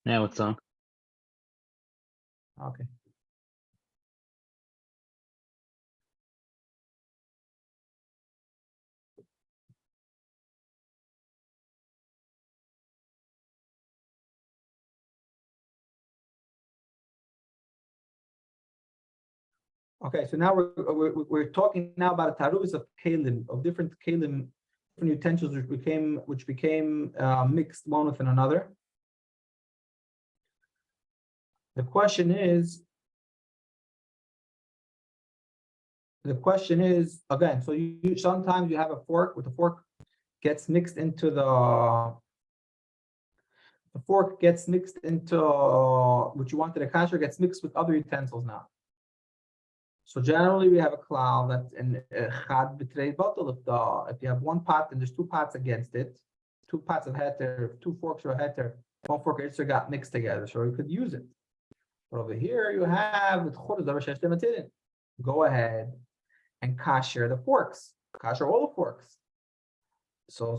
Yeah, what's on? Okay. Okay, so now we're talking now about a taruvos of kalim, of different kalim, different utensils which became mixed one with another. The question is again. So you sometimes you have a fork with the fork gets mixed into the fork gets mixed into what you wanted to kasher gets mixed with other utensils now. So generally we have a cloud that's in chad b'trei bottle. If you have one pot and there's two pots against it, two pots of heter, two forks of heter, one fork of got mixed together, so you could use it. But over here you have go ahead and kasher the forks, kasher all the forks. So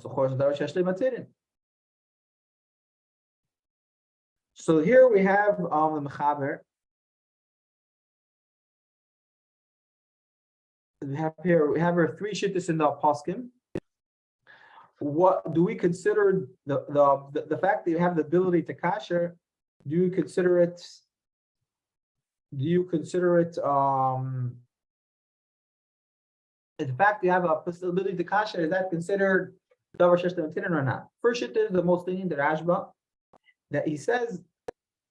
here we have the mechaber. We have our three shittas in the poskim. What do we consider the fact that you have the ability to kasher? Do you consider it? The fact you have a possibility to kasher, is that considered davar shesh lematinin or not? First shittas is the most lenient, the Rashba, that he says,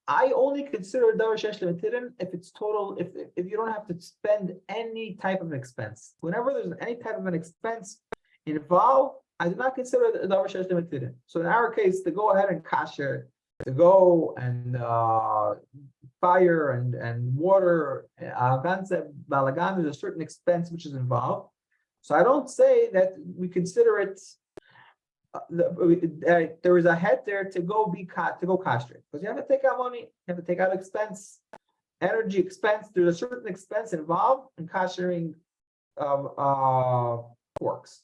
I only consider davar shesh lematinin if it's total, if you don't have to spend any type of expense. Whenever there's any type of an expense involved, I do not consider the davar shesh lematinin. So in our case, to go ahead and kasher, to go and fire and water, balagan, there's a certain expense which is involved. So I don't say that we consider it. There is a head there to go kasher, because you have to take out money, you have to take out expense, energy expense. There's a certain expense involved in kashering forks.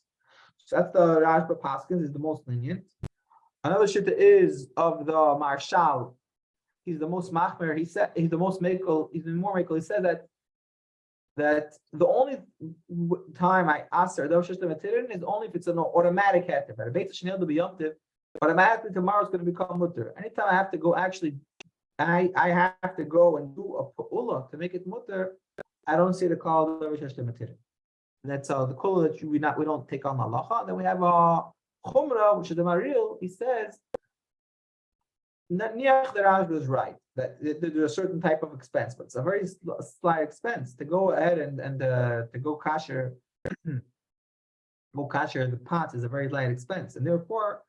So that's the Rashba Paskins is the most lenient. Another shita is of the Marshal. He's the most machmer. He said he's the most makel. He's been more makel. He said that the only time I ask her is only if it's an automatic heter. Automatically tomorrow is going to become mutter. Anytime I have to go, actually, I have to go and do a pu'ula to make it mutter. I don't see the call of That's the call that we don't take on halacha. Then we have a chumrah, which is the maril. He says Niach the Rashba is right that there's a certain type of expense, but it's a very slight expense to go ahead and to go kasher the pots is a very light expense, and therefore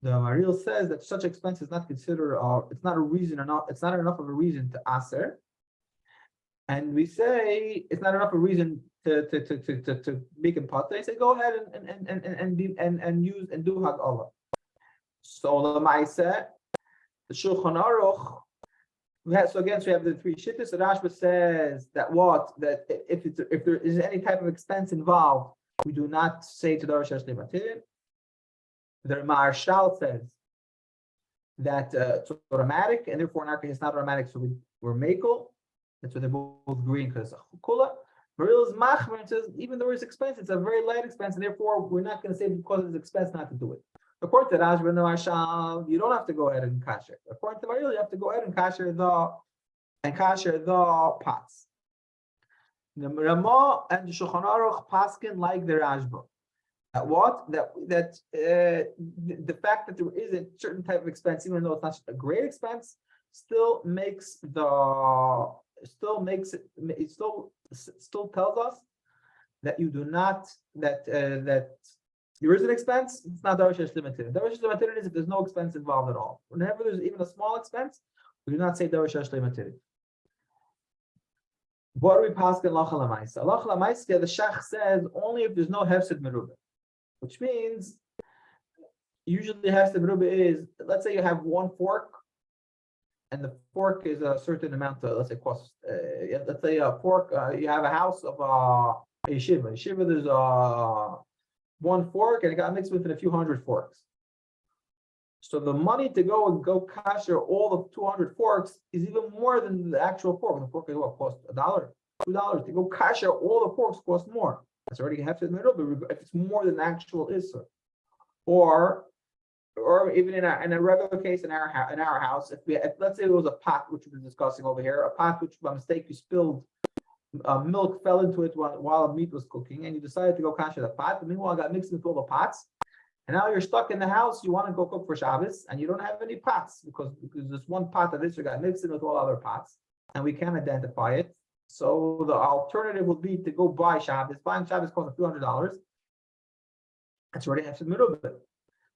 the Maril says that such expense is not considered. It's not a reason or not. It's not enough of a reason to aser, and we say it's not enough of a reason to make him pot. They say go ahead and use and do hag Allah. So the Ma'aseh. The Shulchan Aruch. We have the three shittas. The Rashba says that if there is any type of expense involved, we do not say to davar shesh lematinin. The Marshal says that it's automatic, and therefore in our case it's not automatic, so we're makel. That's why they're both green because kula. Maril is machmer and says even though it's expense, it's a very light expense, and therefore we're not going to say because it's expense not to do it. According to Rashba and the Marshal, you don't have to go ahead and kasher. According to Maril, you have to go ahead and kasher the pots. The Ramah and the Shulchan Aruch paskin like the Rashba. The fact that there is a certain type of expense, even though it's not a great expense, still tells us that you do not that there is an expense. It's not davar shesh lematinin. Davar shesh lematinin is if there's no expense involved at all. Whenever there's even a small expense, we do not say davar shesh lematinin. What do we pass in halacha l'maisa? Halacha l'maisa, the shach says only if there's no hefsed merubah, which means usually hefsed merubah is, let's say you have one fork, and the fork is a certain amount of, let's say cost. Let's say a fork. You have a house of a yeshiva. Yeshiva, there's one fork, and it got mixed with a few hundred forks. So the money to go kasher all of 200 forks is even more than the actual fork. The fork is what cost $1, $2. To go kasher all the forks costs more. That's already half in the middle, but if it's more than the actual isser, or even in a regular case in our house, if let's say it was a pot which we're discussing over here, a pot which by mistake you spilled milk fell into it while the meat was cooking, and you decided to go kasher the pot. But meanwhile, it got mixed into all the pots. And now you're stuck in the house, you want to go cook for Shabbos, and you don't have any pots because this one pot of this got mixed in with all other pots, and we can't identify it. So the alternative would be to go buy Shabbos. Buying Shabbos costs a few $100. That's already half the middle of it.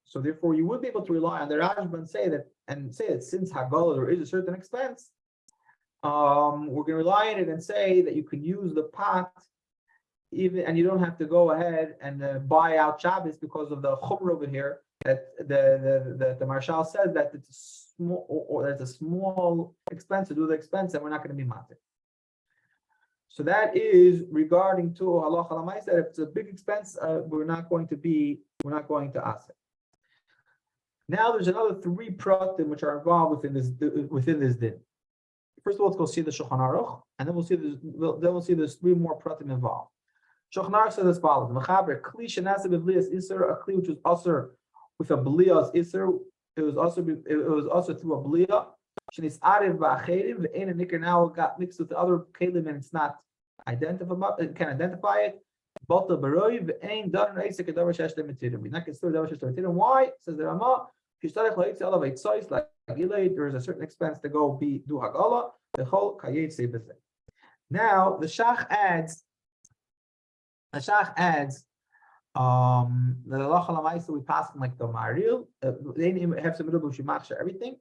So therefore, you would be able to rely on the Rashba and say that since Haggalah there is a certain expense, we're going to rely on it and say that you can use the pot even, and you don't have to go ahead and buy out Shabbos because of the chumrah over here that the Marshal says that it's a small or there's a small expense to do the expense, and we're not going to be matir. So that is regarding to halacha l'maisa. That if it's a big expense, we're not going to ask it. Now there's another 3 pratim which are involved within this din. First of all, let's go see the Shulchan Aruch, and then we'll see there's 3 more pratim involved. Shulchan Aruch says as follows: Mechaber kli shenasa b'blias iser, a kli which was also with a blias iser. It was also through a blia. Shenis arev ba'acherim ve'ein nikar, now got mixed with the other kelim and it's not identifiable. It can identify it. Bota baroi ve'ein daran eisek adavar shesh lemitirim. We not consider adavar shesh lemitirim. Why? Says the Rama. There is a certain expense to go do hagala. The whole kayet say b'zeh. Now the Shach adds. The halacha l'maisa we pass like the Maril. They have some middle b'shimachsha everything,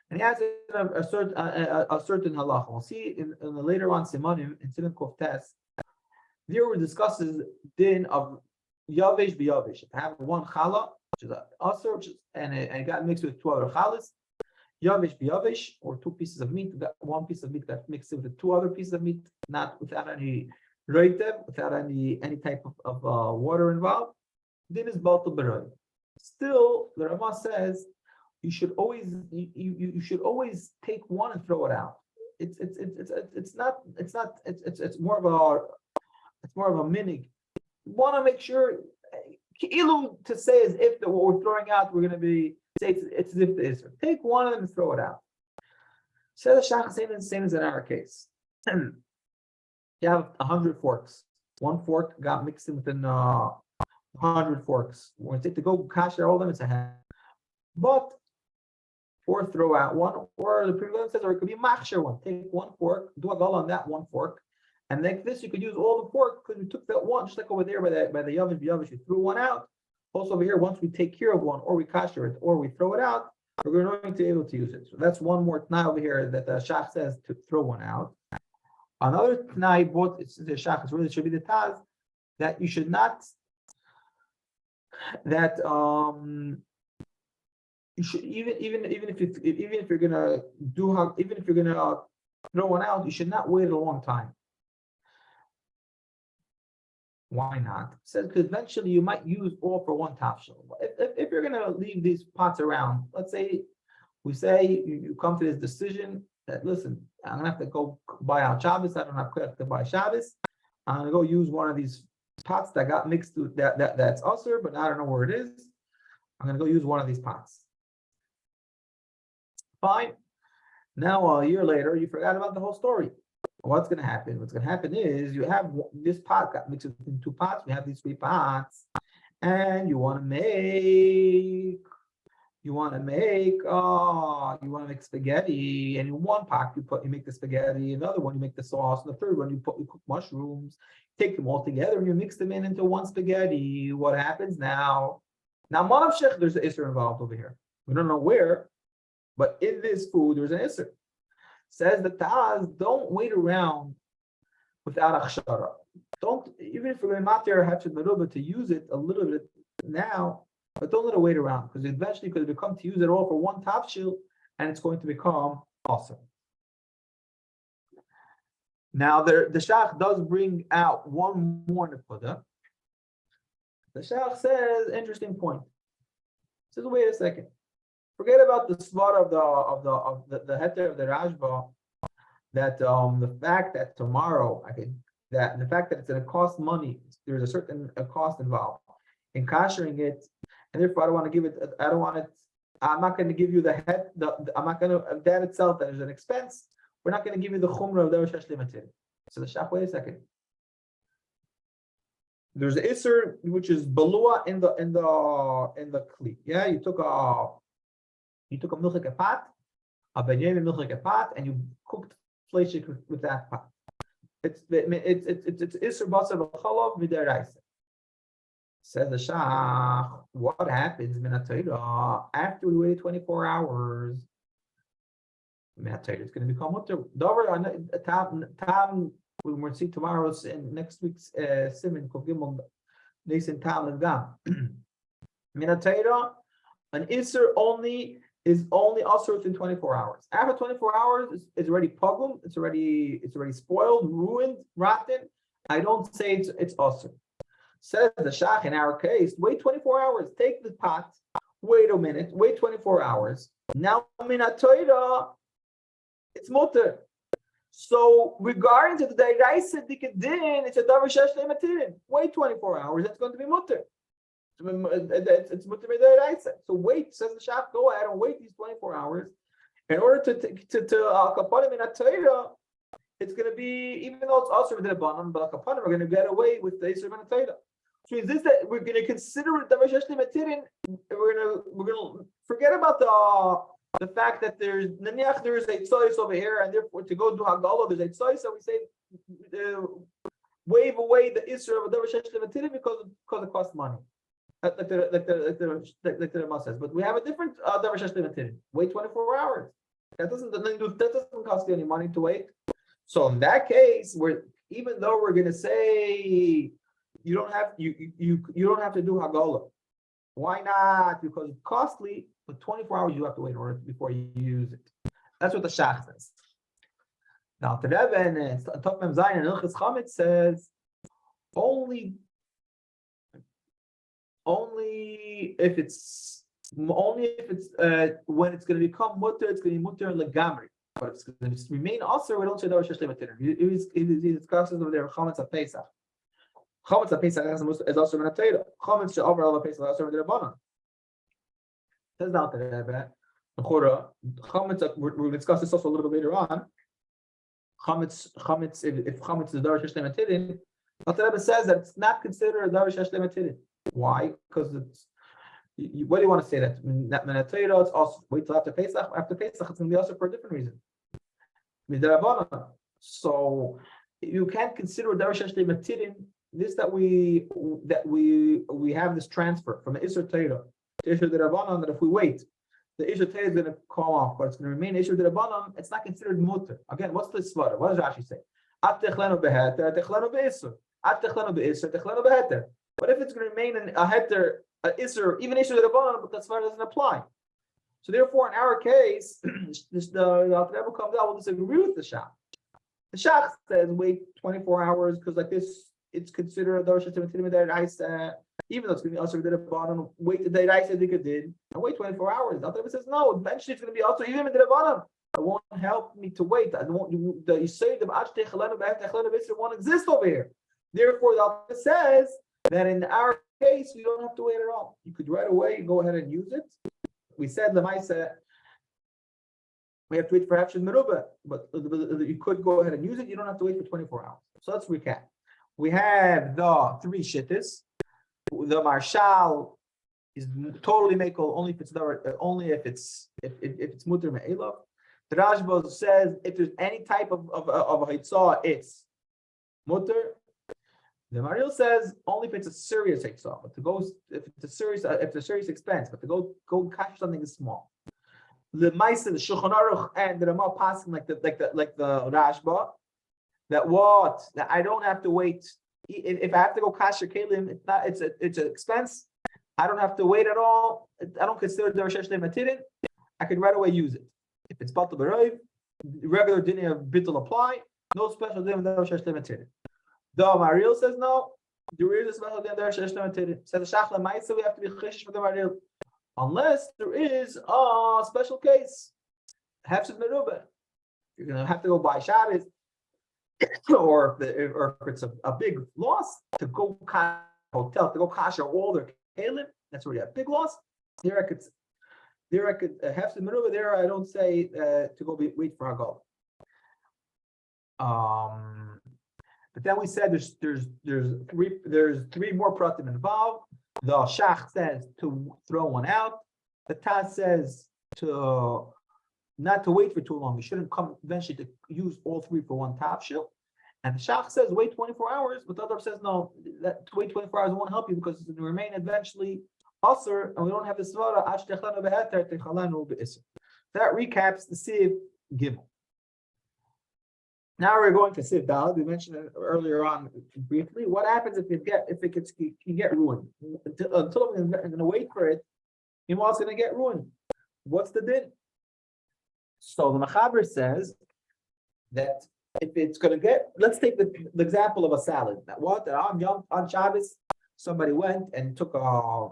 and he adds a certain halacha. We'll see in the later on Simonim in Siman Kuf Tes. There we discusses din of yavish b'yavish. Have one challah, which is an aser, and it got mixed with 2 other challahs. Yavish b'yavish, or 2 pieces of meat. One piece of meat got mixed with the 2 other pieces of meat, not without any reitev, without any type of water involved. Din is balta b'roy. Still, the Rama says you should always take one and throw it out. It's more of a minig. You want to make sure to say as if that what we're throwing out, we're going to be say it's as if it is. Take one of them and throw it out. So the Shach same as in our case. You have 100 forks. One fork got mixed in within 100 forks. When you take to go kasher all of them, it's a hand. But or throw out one, or the previous says, or it could be machsher one. Take one fork, do a gal on that one fork, and like this, you could use all the fork because we took that one, just like over there by the yavish, you threw one out. Also over here, once we take care of one, or we kasher it, or we throw it out, we're going to be able to use it. So that's one more tnai over here that the Shach says to throw one out. Another tnai, both the Shach, really should be the Taz, that you should not, that you should even if you're gonna throw one out, you should not wait a long time. Why not? It says because eventually you might use all for one tafshil. If you're gonna leave these pots around, let's say you come to this decision that listen, I'm gonna have to go buy out Shabbos. I don't have to buy Shabbos. I'm gonna go use one of these pots that got mixed with that's usher, but I don't know where it is. I'm gonna go use one of these pots. Fine. Now a year later, you forgot about the whole story. What's going to happen? What's going to happen is you have this pot got mixed in 2 pots. We have these 3 pots, and you want to make spaghetti. And in one pot you make the spaghetti. Another one you make the sauce. And the third one you cook mushrooms. Take them all together and you mix them into one spaghetti. What happens now? Now, manav shech, there's an isser involved over here. We don't know where. But in this food, there's an isser. Says the Taz, don't wait around without achshara. Don't, even if you're going to matir hafshad merubah to use it a little bit now, but don't let it wait around because eventually you could become to use it all for one tafshil and it's going to become awesome. Now the Shach does bring out one more nekuda. The Shach says, interesting point. Says, wait a second. Forget about the svara of the heter of the Rashba, that the fact that tomorrow the fact that it's going to cost money, there's a certain cost involved in kashering it, and therefore I don't want to give it. I don't want it. I'm not going to give you I'm not going to that itself. That is an expense. We're not going to give you the chumrah of the Rosh Hashanah. So the shach, wait a second. There's the iser which is balua in the kli. Yeah, you took a milchik pot, a benyamin milchik pot, and you cooked fleishik with that pot. It's iser basar v'chalav midaraisa. Says the shach, what happens minatayra after we wait 24 hours? Minatayra, it's going to become mutter. Tam we will see tomorrow's in next week's simin kogimon nisin tam and gam. Minatayra, an iser is only also within 24 hours. After 24 hours, it's already pogum, it's already spoiled, ruined, rotten. I don't say it's also. Says the shach in our case, wait 24 hours, take the pot, wait a minute, wait 24 hours. Now minatoida, it's mutter. So regarding to the deraisa dikadin, it's a davar shesh le'matirin. Wait 24 hours, that's going to be mutter. It's mutter deraisa. So wait, says the shach, go ahead and wait these 24 hours in order to kapanim minatoida. It's going to be, even though it's also within a banan, but kapanim are going to get away with the iser minatoida. So is this that we're going to consider it davar shesh le'matirin? We're going to forget about the fact that there's a tzoyis over here, and therefore to go do hagala, there's a tzoyis. So we say wave away the isra of davar shesh le'matirin because it costs money, like the Rama says. But we have a different davar shesh le'matirin. Wait 24 hours. That doesn't cost you any money to wait. So in that case, even though we're going to say you don't have to do hagala. Why not? Because it's costly. But 24 hours you have to wait in order before you use it. That's what the shach says. Now the Rebbe in Tov Mem Zayin and Ilchis Chametz says only if it's when it's going to become mutter, it's going to be mutter legamri. But if it's going to remain also, we don't say davar shesh le'matirin. He discusses over there chametz of Pesach. Chametz of Pesach is also in a Torah. Chametz she'over al Pesach is also in the Rabbanan. Says down to the Rebbe, chametz. We're going to discuss this also a little bit later on. Chametz. If chametz is davar shesh le'matirin, the Rebbe says that it's not considered a davar shesh le'matirin. Why? Because it's. What do you want to say that? Minatayra, it's also wait till after Pesach. After Pesach, it's going to be also for a different reason. So you can't consider davar shesh le'matirin. This that we have this transfer from the Isser Torah to Isser D'Rabbanan, that if we wait, the Isser Torah is going to call off, but it's going to remain Isser D'Rabbanan. It's not considered mutter. Again, what's the svara? What does Rashi say? At techlenu beheter, techlenu be'isser. At techlenu be'isser, techlenu beheter. But if it's going to remain a heter, a Isser, even Isser D'Rabbanan, but that svara doesn't apply. So therefore, in our case, the Rebbe comes out, we'll disagree with the Shach. The Shach says wait 24 hours because like this. It's considered a davar shesh le'matirin deraisa, even though it's going to be also the bottom. Wait the deraisa did, and wait 24 hours. The Rebbe says no. Eventually, it's going to be also even the bottom. It won't help me to wait. I don't. You say the won't exist over here. Therefore, the Rebbe says that in our case, we don't have to wait at all. You could right away go ahead and use it. We said lemaisa. We have to wait for Hafshon Meruba, but you could go ahead and use it. You don't have to wait for 24 hours. So let's recap. We have the three shittas. The marshal is totally makel only if it's mutter me'elav. The Rashba says if there's any type of a hitzah, it's mutter. The Maril says only if it's a serious hitzah, but if it's a serious expense, but to go catch something is small. The Maisa, the Shulchan Aruch, and the Ramah passing like the Rashba. That I don't have to wait. If I have to go kasher kelim, it's an expense. I don't have to wait at all. I don't consider davar shesh le'matirin. I can right away use it. If it's batal b'roiv, regular dinner of bittul apply. No special din of davar shesh le'matirin. The Maril says no. There is a special din of davar shesh le'matirin. Says the Shach L'maisa we have to be cheshish for the Maril. unless there is a special case. Hefsed merubah. You're gonna have to go buy Shabbos, or if it's a big loss to go hotel to go kasher all their kalim. That's already a big loss. There I could have some maneuver. There I don't say to go wait for a goal. But then we said there's three more pratim involved. The Shach says to throw one out. The Taz says to not to wait for too long. You shouldn't come eventually to use all three for one tafshil. And the Shach says wait 24 hours, but the other says no, that to wait 24 hours won't help you because it's going to remain eventually usher, and we don't have the svara. That recaps the Siv Gimel. Now we're going to Siv Daled. We mentioned it earlier on briefly. What happens if it can get ruined? Until I'm going to wait for it, it's going to get ruined. What's the din? So the Mechaber says that if it's going to get, let's take the example of a salad. That on Shabbos, somebody went and took a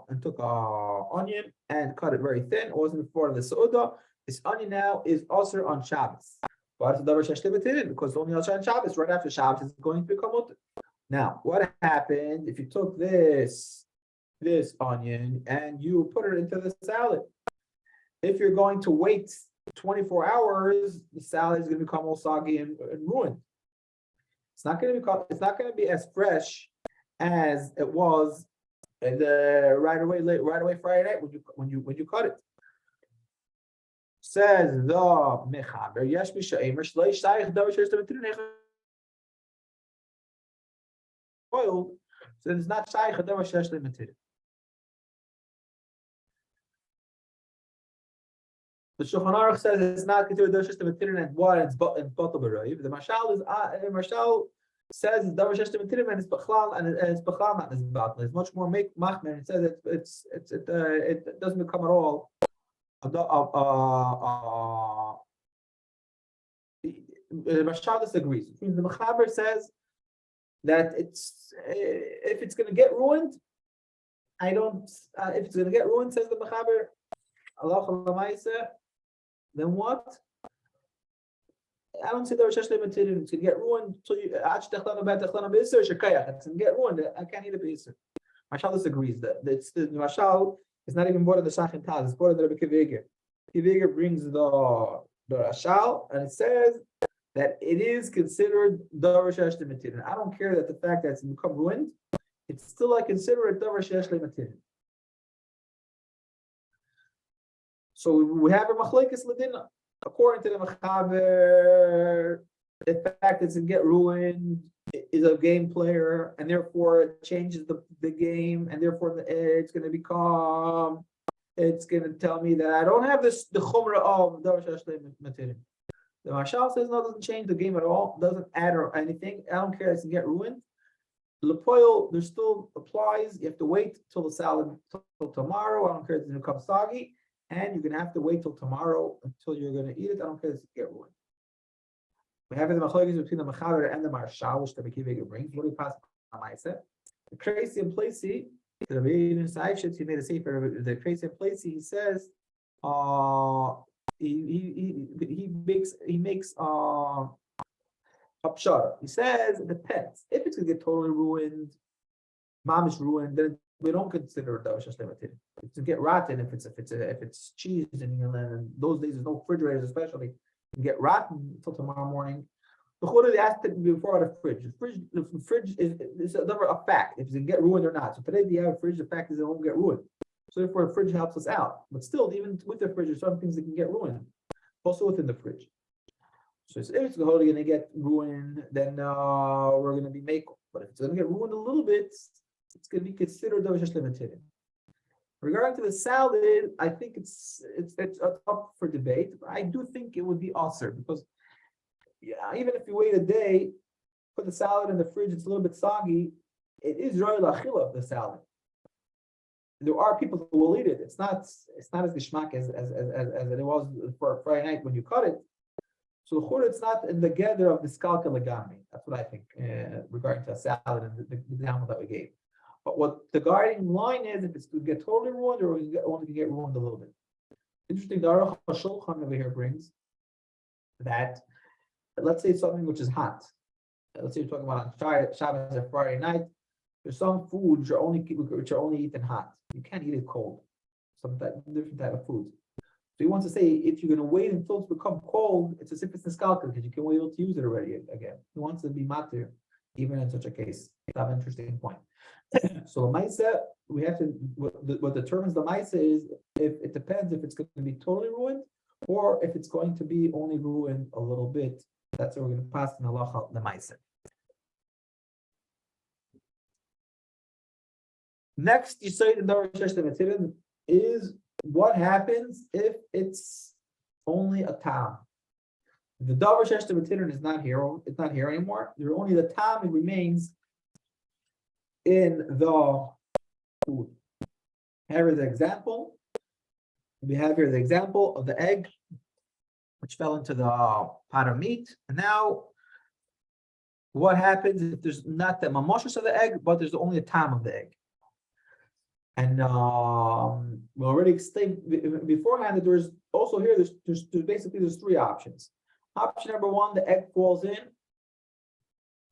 onion and cut it very thin. It wasn't before the Sauda. This onion now is also on Shabbos. But it's because only on Shabbos, right after Shabbos, is going to become mutter. Now, what happened if you took this onion and you put it into the salad? If you're going to wait 24 hours, the salad is going to become all soggy and ruined. It's not going to be as fresh as it was right away Friday night when you cut it. Says the Mechaber, Yesh Misha'imer Shleish Shaykh Davar Shesh Demetrin oil, so it's not Shaykh Davar Shesh Demetrin. The Shulchan Aruch says it's not considered Davar Shesh Demetrin and what it's Batal B'Raiv. The Mashal says it's Davar Shesh Demetrin and it's B'chlal and it's B'chlal not as Batal. It's much more Machmer. It says it doesn't become at all. The Mashal disagrees. The Mechaber says that if it's going to get ruined, if it's going to get ruined, says the Mechaber, Allah Lamaisa, then what? I don't see the Rosh Hashanah material. It's going to get ruined until you it's going to get ruined. I can't eat a beiser. Mashal disagrees that the Mashal. It's not even brought in the Shach and Taz. It's brought in the Rebbe Kiviger. Kiviger brings the Rashal, and it says that it is considered Davar Shesh Le'Matirin. I don't care that the fact that it's become ruined. It's still I consider it Davar Shesh Le'Matirin. So we have a Machlekes Ladina. According to the Mechaber, the fact that it's going to get ruined is a game player, and therefore it changes the game, and therefore it's going to tell me that I don't have the chumrah of Davar Shesh Le'Matirin. The Mashal says no, it doesn't change the game at all, doesn't add or anything. I don't care, it's going to get ruined. Lepoil, there still applies. You have to wait till the salad till tomorrow. I don't care if it's going to become soggy, and you're going to have to wait till tomorrow until you're going to eat it. I don't care if it's going to get ruined. We have the machlokes between the Mechaber and the Marshal, which the Mekiviga brings. What do we pass on Maisa? The Crazy and Placey, the Rebbeinu Saifshitz, he made a sefer. The Crazy and Placey, he says, he makes a pshara. He says it depends. If it's gonna get totally ruined, mamish ruined, then we don't consider it Davar Shesh Le'Matirin. If it's get rotten, if it's cheese and those days there's no refrigerators, especially. Get rotten until tomorrow morning. The Chura, they asked it before the fridge. The fridge is a fact if it get ruined or not. So today, if you have a fridge, the fact is it won't get ruined. So therefore, the fridge helps us out. But still, even with the fridge, there's some things that can get ruined, also within the fridge. So if it's going to get ruined, then we're going to be makel. But if it's going to get ruined a little bit, it's going to be considered Davar Shesh Le'Matirin. Regarding to the salad, I think it's up for debate. I do think it would be aser because even if you wait a day, put the salad in the fridge, it's a little bit soggy. It is royal achila of the salad. There are people who will eat it. It's not as gishmak as it was for Friday night when you cut it. So the chura, it's not in the gather of the skalka legami. That's what I think regarding to a salad and the example that we gave. But what the guiding line is, if it's going to get totally ruined or only to get ruined a little bit. Interesting, the Aruch HaShulchan over here brings that, let's say something which is hot. Let's say you're talking about on Shabbos or Friday night. There's some food which are only eaten hot. You can't eat it cold. Different type of food. So he wants to say if you're going to wait until it's become cold, it's as if it's niskalka because you can't wait able to use it already again. He wants to be matir even in such a case. That's an interesting point. So a maisa, we have to what determines the maisa is if it depends if it's going to be totally ruined or if it's going to be only ruined a little bit. That's what we're going to pass in halacha the maisa. Next, you say the davar shesh lematirin is what happens if it's only a tam. The davar shesh lematirin is not here. It's not here anymore. There's only the tam. It remains in the food. Here is the example. We have here the example of the egg, which fell into the pot of meat. And now, what happens if there's not the mamoshes of the egg, but there's only a tam of the egg? And we already explained beforehand that there's also here. There's basically three options. Option number one: the egg falls in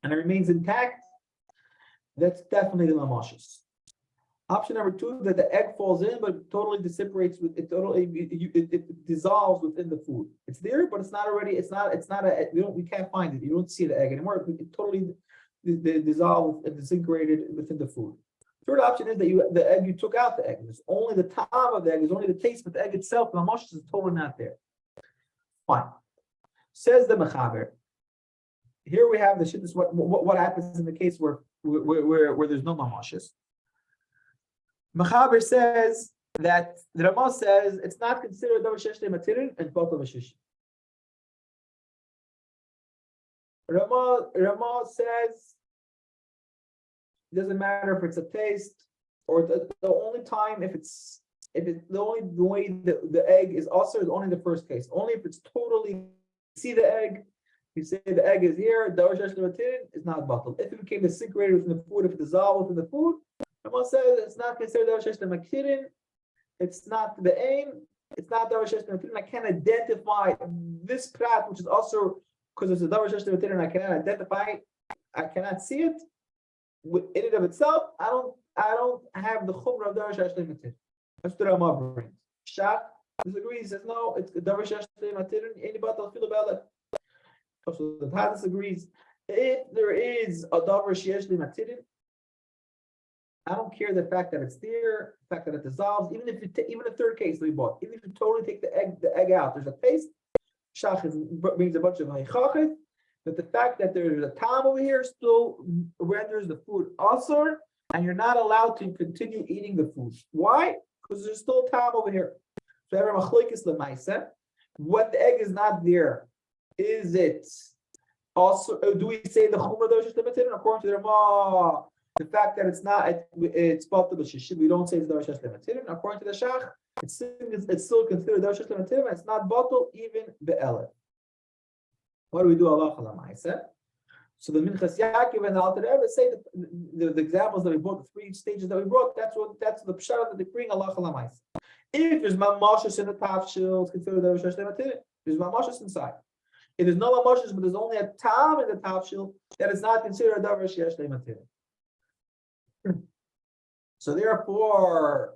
and it remains intact. That's definitely the mamoshes. Option number two: that the egg falls in but totally dissipates with it. It dissolves within the food. It's there, but it's not already. It's not a. We can't find it. You don't see the egg anymore. It totally dissolved and disintegrated within the food. Third option is that the egg you took out the egg. There's only the top of the egg. There's only the taste, but the egg itself, the mamoshes, is totally not there. Fine. Says the mechaber. Here we have the shit. This what happens in the case where there's no mamoshes. Mechaber says that the Ramah says it's not considered davar shesh lematirin and batal v'shishi. Ramah says it doesn't matter if it's a taste or the only time if it's the only way the egg is also is only the first case. Only if it's totally see the egg, you say the egg is here, davar shesh lematirin is not batal. If it became disintegrated within the food, if it dissolved within the food, Ramah says it's not considered davar shesh lematirin. It's not the aim. It's not davar shesh lematirin. I can't identify this prat, which is also because it's a davar shesh lematirin. I cannot identify. I cannot see it. In it of itself, I don't have the chumrah of davar shesh lematirin. That's what Ramah brings. Shach disagrees. He says no, it's davar shesh lematirin. Anybody else feel about it? So the Taz disagrees. If there is a davar shesh lematirin, I don't care the fact that it's there, the fact that it dissolves. Even if even the third case we bought, even if you totally take the egg out, there's a taste. Shach brings a bunch of haichachis. But the fact that there's a tam over here still renders the food asur, and you're not allowed to continue eating the food. Why? Because there's still tam over here. So every machlokes lemaisa, when the egg is not there, is it also? Do we say the chumrah davar shesh lematirin according to the Ramah? The fact that it's not, it's batal b'shishi. We don't say it's davar shesh lematirin. According to the Shach, it's still considered davar shesh lematirin. It's not batal even be'elef. What do we do? Allah Chalamayse. So the Minchas Yaakov and the Alter Rebbe say that the examples that we brought, the three stages that we brought, that's the pshat that they bring. Allah Chalamayse. If there's mamoshes in the tafshil, it's considered davar shesh lematirin. There's mamoshes inside. If there's no mamoshes, but there's only a tam in the tafshil, that is not considered davar shesh lematirin. So therefore,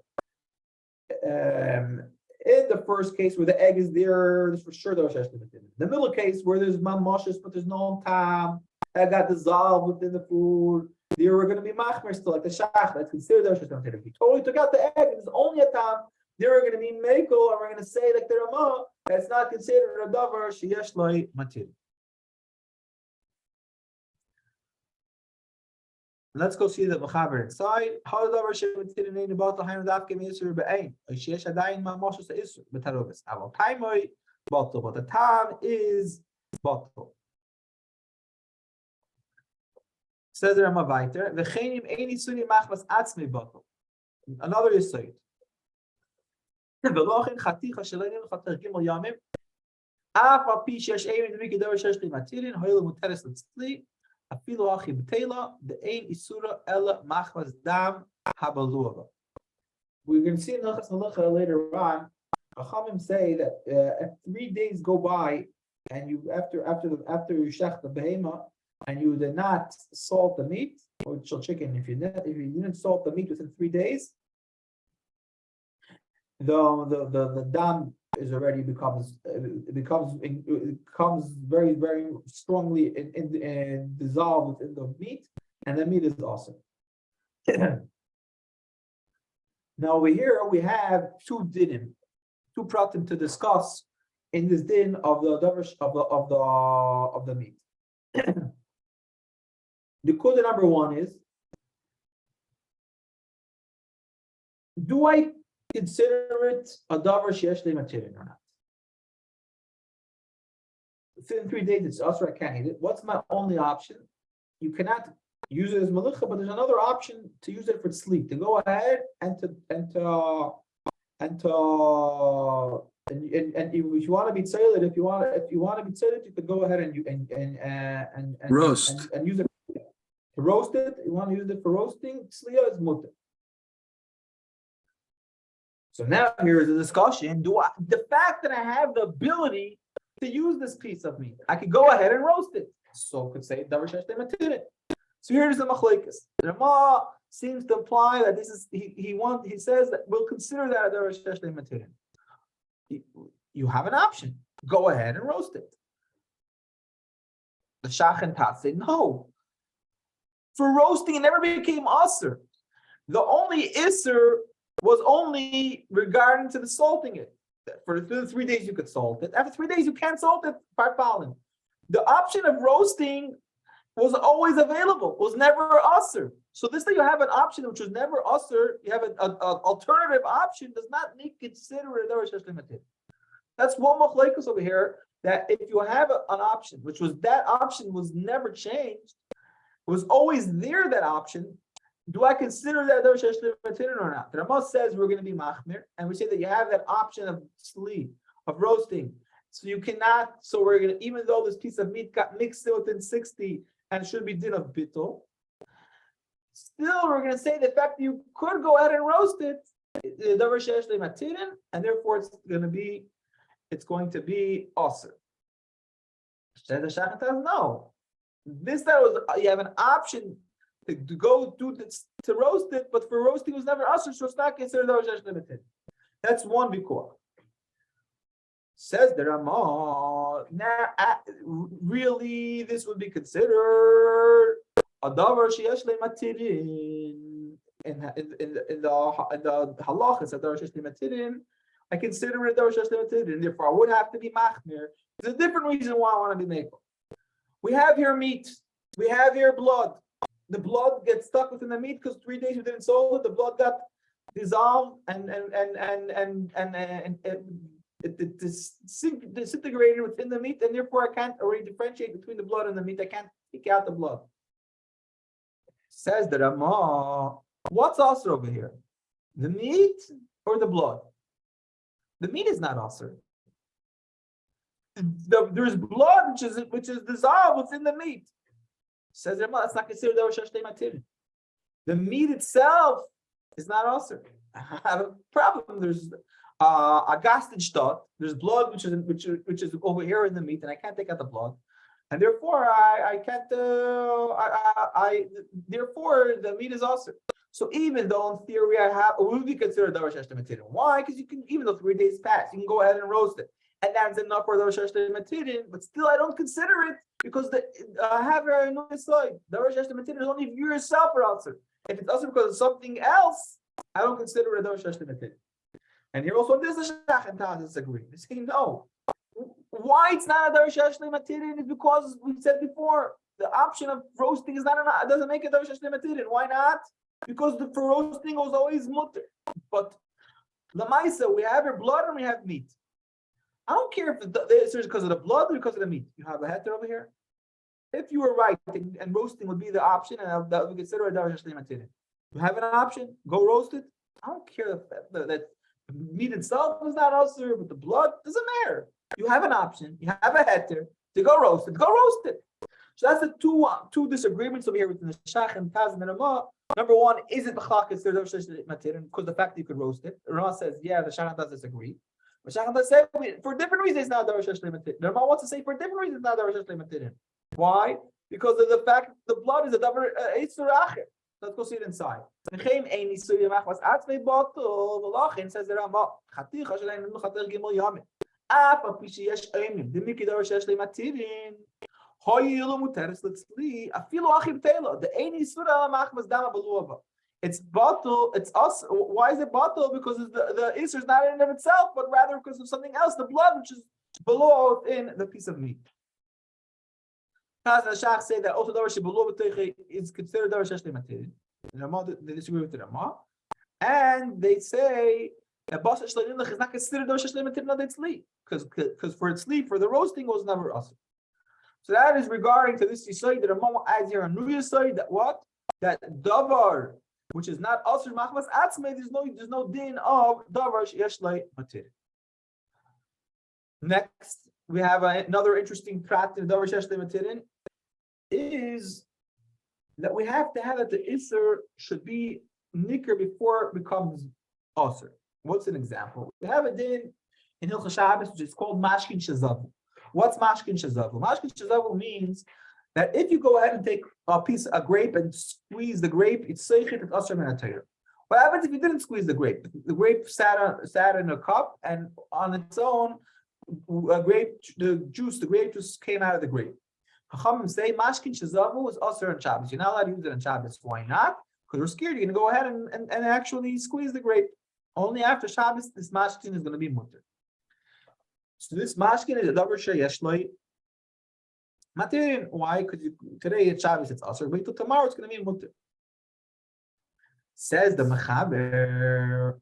in the first case where the egg is there, there's for sure davar shesh lematirin. The middle case where there's mamoshes but there's no tam, that got dissolved within the food, there were going to be machmer still, like the shach, that's considered davar shesh lematirin. If you totally took out the egg and there's only a tam, there are going to be mekel, and we're going to say like the Ramah, that's not considered a davar sheyesh lo matir. Let's go see the mechaber inside. How does davar shesh lematirin about the hayin dafke meisur be'ain? Sheyesh adayin mamoshes isur betaruvos. Aval taimoi batal, but the tam is batal. Says the Ramah weiter. V'chenim eini suni machmas atzmei batal. Another yesod. V'lochin chaticha shelenim chater gimel yamim. Af al pi sheyesh eini d'miki davar shesh lematirin hoyle muteres l'tzli. Afilu achi b'teila the ein isura ela machmas dam habaluava. We're going to see in Hilchos Halacha later on. Chachamim say that if 3 days go by and you after you shech the behema and you did not salt the meat or chicken, if you didn't salt the meat within 3 days, the dam is already becomes very very strongly in dissolved in the meat, and the meat is awesome. Now over here we have two dinim, two pratim to discuss in this din of the of the meat. The kuda number one is: do I consider it a davar sheyesh le'matirin or not? Within 3 days it's also I can't eat it. What's my only option? You cannot use it as malicha, but there's another option to use it for sleep. To go ahead and if you want to be tzaylet, if you want to be tzaylet, you could go ahead and roast and use it to roast it. You want to use it for roasting? Sliya is mutter. So now here is a discussion. The fact that I have the ability to use this piece of meat, I could go ahead and roast it. So could say davar sheyesh le'matirin. So here's the machlekes. The Rama seems to imply that this is he says that we'll consider that a davar sheyesh le'matirin. You have an option. Go ahead and roast it. The Shach and Tat say no. For roasting, it never became aser. The only iser was only regarding to the salting it. For the 3 days you could salt it. After 3 days you can't salt it. The option of roasting was always available, was never aser. So this that you have an option which was never aser, you have an alternative option, does not make consider it davar sheyesh le'matirin. That's one machlekes over here, that if you have an option, which was that option was never changed, it was always there, that option, do I consider that davar sheyesh le'matirin or not? The Rama says we're going to be machmir, and we say that you have that option of sleep, of roasting. So you cannot, so we're going to, even though this piece of meat got mixed in within 60 and should be din of bittul, still we're going to say the fact that you could go ahead and roast it, davar sheyesh le'matirin, and therefore it's going to be aser. The Shach says no. This that was you have an option to go do this, to roast it, but for roasting it was never aser, so it's not considered davar sheyesh le'matirin. That's one bikor. Says the Rama, really this would be considered a davar sheyesh le'matirin in the halachas of davar sheyesh le'matirin. I consider it davar sheyesh le'matirin, and therefore I would have to be machmir. There's a different reason why I want to be makel. We have here meat. We have here blood. The blood gets stuck within the meat because 3 days we didn't salt it. The blood got dissolved and it disintegrated within the meat, and therefore I can't already differentiate between the blood and the meat. I can't take out the blood. Says the Rama, what's aser over here? The meat or the blood? The meat is not aser. There's blood which is dissolved within the meat. Says the Rama, that's not considered davar sheyesh le'matirin. The meat itself is not aser. I have a problem. There's a gasted. There's blood which is over here in the meat, and I can't take out the blood, and therefore I can't. Therefore the meat is aser. So even though in theory it would be considered davar sheyesh le'matirin. Why? Because you can, even though 3 days pass, you can go ahead and roast it, and that's enough for davar sheyesh le'matirin. But still, I don't consider it because I have a no side. Davar sheyesh le'matirin is only if you yourself are aser. If it's aser because of something else, I don't consider it davar sheyesh le'matirin. And here also this is Shach and Tat disagree. They say no. Why it's not a davar sheyesh le'matirin is because we said before the option of roasting is not it doesn't make it davar sheyesh le'matirin. Why not? Because for roasting was always mutter. But lamaisa, we have your blood and we have meat. I don't care if the answer is because of the blood or because of the meat. You have a heter over here. If you were right and roasting would be the option, and that would consider a davar sheyesh le'matirin. You have an option. Go roast it. I don't care that the meat itself is not aser, but the blood doesn't matter. You have an option. You have a heter to go roast it. Go roast it. So that's the two disagreements over here within the Shach and Taz and the Ramah. Number one, is it b'chak considered Davar Sheshli Matirin? Because the fact that you could roast it. The Ramah says, yeah, the Shach does disagree. But Shach does say for different reasons it's not Davar Sheshli Matirin. The Ramah wants to say for different reasons it's not Davar Sheshli Matirin. Why? Because of the fact that the blood is a Davar Eitzur Acher. Let's go see it inside. Says the Ramah, Chaticha Shalein Nuchater Gimel Yamin. Af apishi yesh aimim. The Miki Davar Sheshli Matirin. The it's bottle, it's us. Why is it bottle? Because the Isser is not in and of itself, but rather because of something else, the blood, which is below in the piece of meat. Taz and Shach say that also Davar below is considered Davar Sheshli Matirin. They disagree with the Ramah. And they say that Basar Shleimach is not considered Davar Sheshli Matirin on its leaf. Because for its leaf, for the roasting, was never us. So that is regarding to this Yisai that Ramah adds here a new Yisai that what? That Davar, which is not Asr Machmas Atzmei, there's no din of Davar Yeshlei Matir. Next, we have another interesting prat in Davar Yeshlei Matirin is that we have to have that the Isser should be Nikr before it becomes Asr. What's an example? We have a din in Hilchah Shabbos which is called Mashkin Shazavu. What's Mashkin Shazavu? Mashkin Shazavu means that if you go ahead and take a grape and squeeze the grape, it's Seichit, it's Asr Min HaTorah. What happens if you didn't squeeze the grape? The grape sat in a cup and on its own, the grape juice came out of the grape. Chachamim say Mashkin Shazavu is Asr on Shabbos. You're not allowed to use it on Shabbos. Why not? Because we're scared you're going to go ahead and actually squeeze the grape. Only after Shabbos, this Mashkin is going to be mutter. So this mashkin is a davar sheyeshloi matirin. Why? Because today it's Shabbos, it's Asr. Wait till tomorrow, it's going to be mutter. Says the Mechaber,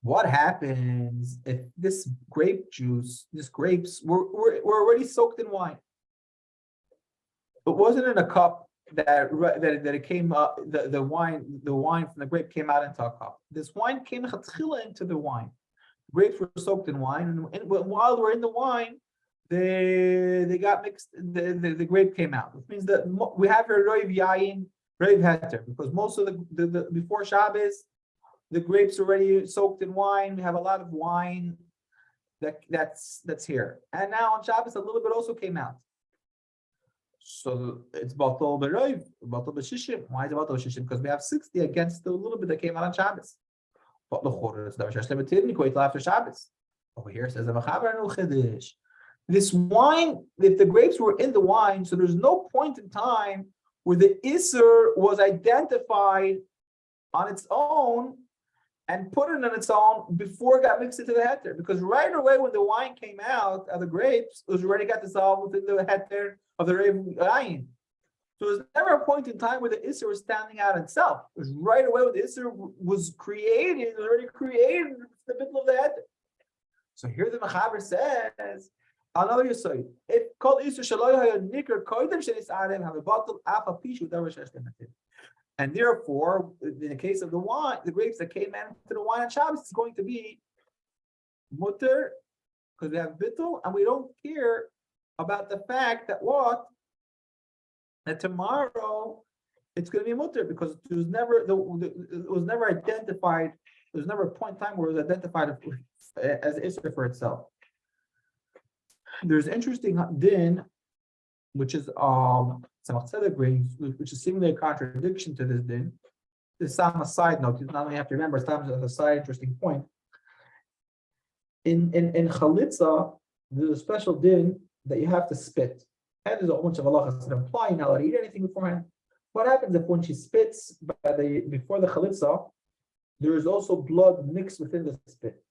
what happens if this grape juice, these grapes were already soaked in wine? It wasn't in a cup that it came up. The wine from the grape came out into a cup. This wine came into the wine. Grapes were soaked in wine, and while they were in the wine, they got mixed. The grape came out, which means that we have a roiv yayin, roiv heter, because most of the before Shabbos, the grapes are already soaked in wine. We have a lot of wine that's here, and now on Shabbos a little bit also came out. So it's batal b'roiv, batal b'shishim. Why is it batal b'shishim? Because we have 60 against the little bit that came out on Shabbos. But the chorus is Davar Sheshli Matirin, wait till after Shabbos. Over here says the Mechaber no Chiddush. This wine, if the grapes were in the wine, so there's no point in time where the Isser was identified on its own and put it on its own before it got mixed into the heter. Because right away when the wine came out of the grapes, it was already got dissolved within the heter of the Rev. So there's never a point in time where the Isser was standing out itself. It was right away when the Isser was created, it was already created in the middle of the head. So here the Mechaber says, another Yisai, if called Isser Shaloy Nikr Koidem Shenis Arem have a bottle Afa Pishu Davar Sheshli Matirin. And therefore, in the case of the wine, the grapes that came into the wine on Shabbos is going to be mutter, because we have bittul, and we don't care about the fact that what? That tomorrow it's going to be mutter, because it was never identified. There was never a point in time where it was identified as Isser for itself. There's interesting din, which is Tzemach Tzedek brings, which is seemingly a contradiction to this din. This is on a side note. You not only have to remember, it's a side interesting point. In chalitza, there's a special din that you have to spit. And there's a bunch of halachas that imply you're not allowed to eat anything beforehand. What happens if when she spits before the chalitza, there is also blood mixed within the spit?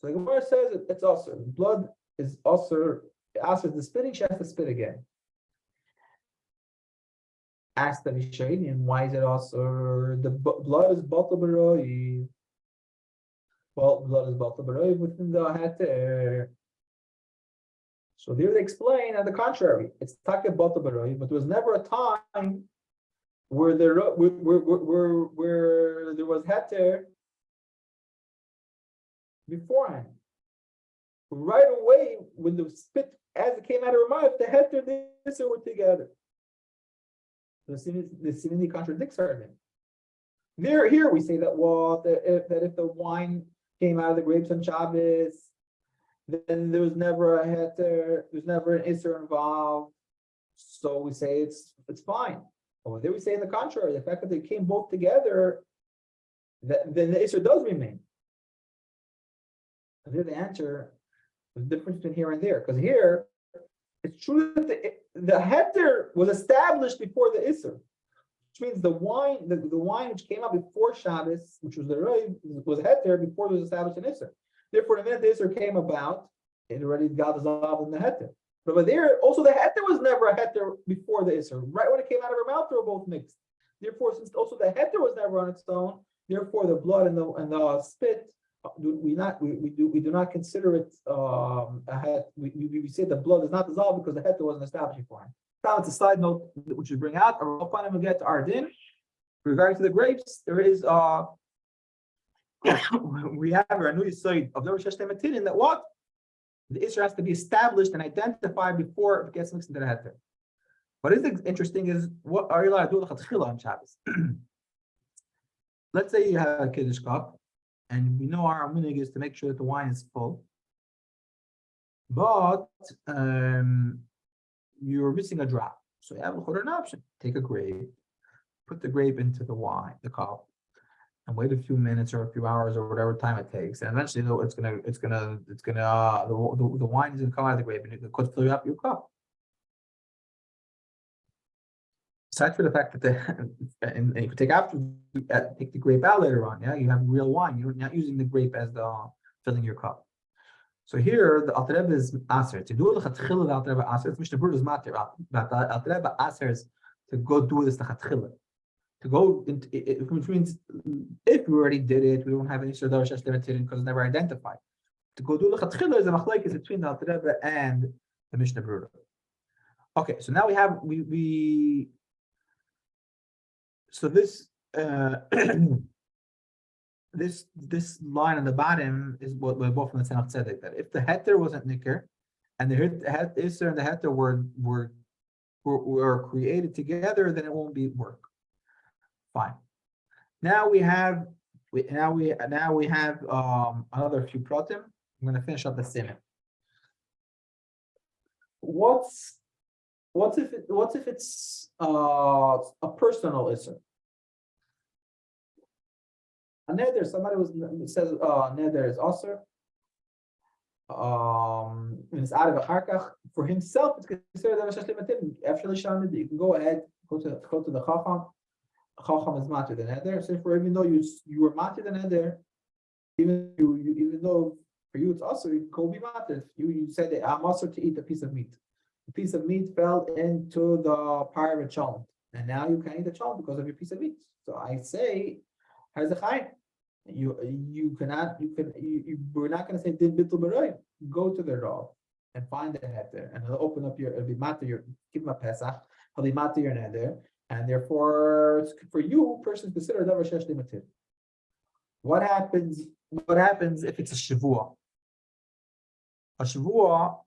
So the Gemara says it's also blood is also after the spitting, she has to spit again. Ask the Rishayim, why is it also the blood is batal b'roiv? Well, blood is batal b'roiv within the heter. So there they explain on the contrary. It's taka batal b'roiv, but there was never a time where there was heter beforehand. Right away, when the spit as it came out of Ramah, if the heter and the Isser were together. The seemingly contradicts our name. Here we say that that if the wine came out of the grapes on Shabbos, then there was never a heter, there's never an Isser involved. So we say it's fine. But then we say in the contrary, the fact that they came both together, then the Isser does remain. And there the answer, the difference between here and there, because here it's true that the heter was established before the Isser, which means the wine which came out before Shabbos, which was the Roi, was heter before it was established in Isser. Therefore, the minute the Isser came about, it already got dissolved in the heter. But there, also the heter was never a heter before the Isser. Right when it came out of her mouth, they were both mixed. Therefore, since also the heter was never on its own, therefore the blood and the spit, we do not consider it a het. We say the blood is not dissolved because the heter wasn't established before. Now it's a side note which we bring out. I'll find we get to our din. Regarding to the grapes, there is we have a new side of the Rosh Hashanah that what the Isser has to be established and identified before it gets mixed into the heter. What is interesting is what are you allowed to do l'chatchila on Shabbos? Let's say you have a kiddush cup, and we know our minhag is to make sure that the wine is full, but you're missing a drop. So you have an option: take a grape, put the grape into the cup, and wait a few minutes or a few hours or whatever time it takes, and eventually the wine is gonna come out of the grape and it could fill up your cup. Aside for the fact that and you could take the grape out later on, yeah, you have real wine. You're not using the grape as the filling your cup. So here the Alter Rebbe is aser to do the l'chatchila. The Alter Rebbe aser. It's Mishnah Berurah matter, but the Alter Rebbe aser is to go do this l'chatchila. To go into which means if we already did it, we don't have any sort of because it's never identified. To go do l'chatchila is a machlokes between the Alter Rebbe and the Mishnah Berurah. Okay, so now we have so this this line on the bottom is what we're both from the Tanakh Tzedek, that if the heter wasn't nicker and the Isser and the heter were created together, then it won't be work. Fine. Now we have another few pratim. I'm going to finish up the siman. What if it's a personal Isser? A neder, somebody says neder is aser. It's out of a harkach. For himself, it's considered a shashlimatim. After you can go ahead, go to the chacham. Chacham is matir the neder. So even though you were matir the neder, even though for you it's aser, you can be matir. You said that I'm aser to eat a piece of meat. A piece of meat fell into the pyre of a child, and now you can't eat the child because of your piece of meat. So I say, how's the chayim? We're not going to say din bitul b'roim. Go to the rav and find the heter, and he'll open up give him a pesach. He'll be matir your neder, and therefore for you, person considered davar shesh limatir. What happens if it's a shavua? A shavua,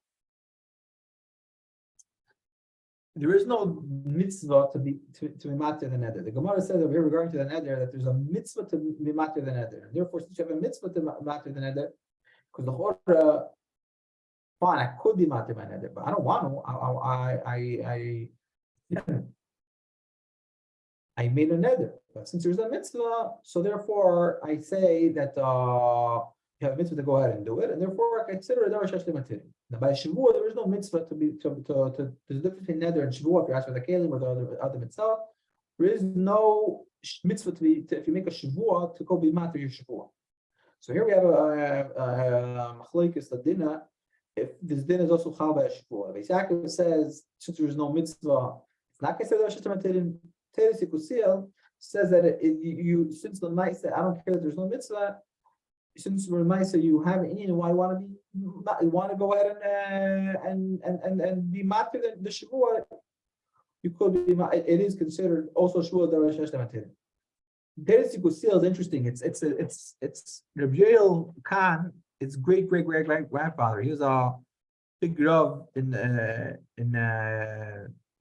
there is no mitzvah to be matir the neder. The Gemara says over here regarding to the neder that there's a mitzvah to be matir the neder. And therefore, since you have a mitzvah to matir the neder, because the chora, fine, I could be matir my neder, but I don't want to. I made a neder, but since there's a mitzvah, so therefore I say that you have a mitzvah to go ahead and do it, and therefore I consider it davar shesh limatir. Now by Shavua, there is no mitzvah there's a difference between neder and Shavua. If you ask for the kelim or the other mitzvah, there is no mitzvah if you make a Shavua to go be matir your Shavua. So here we have a machlokes ladina. If this din is also chal by a Shavua, Yaakov says since there is no mitzvah, it's not considered davar shesh limatir. Teres Yikusiel says that since the night said I don't care that there's no mitzvah. Since we're nice, you have it in, why you want to go ahead and be matir the shavua? You could be. It is considered also shavua davar shesh limatir. Teres Yikusiel is interesting. It's Rabbi Yoel Khan. It's great grandfather. He was big Rav he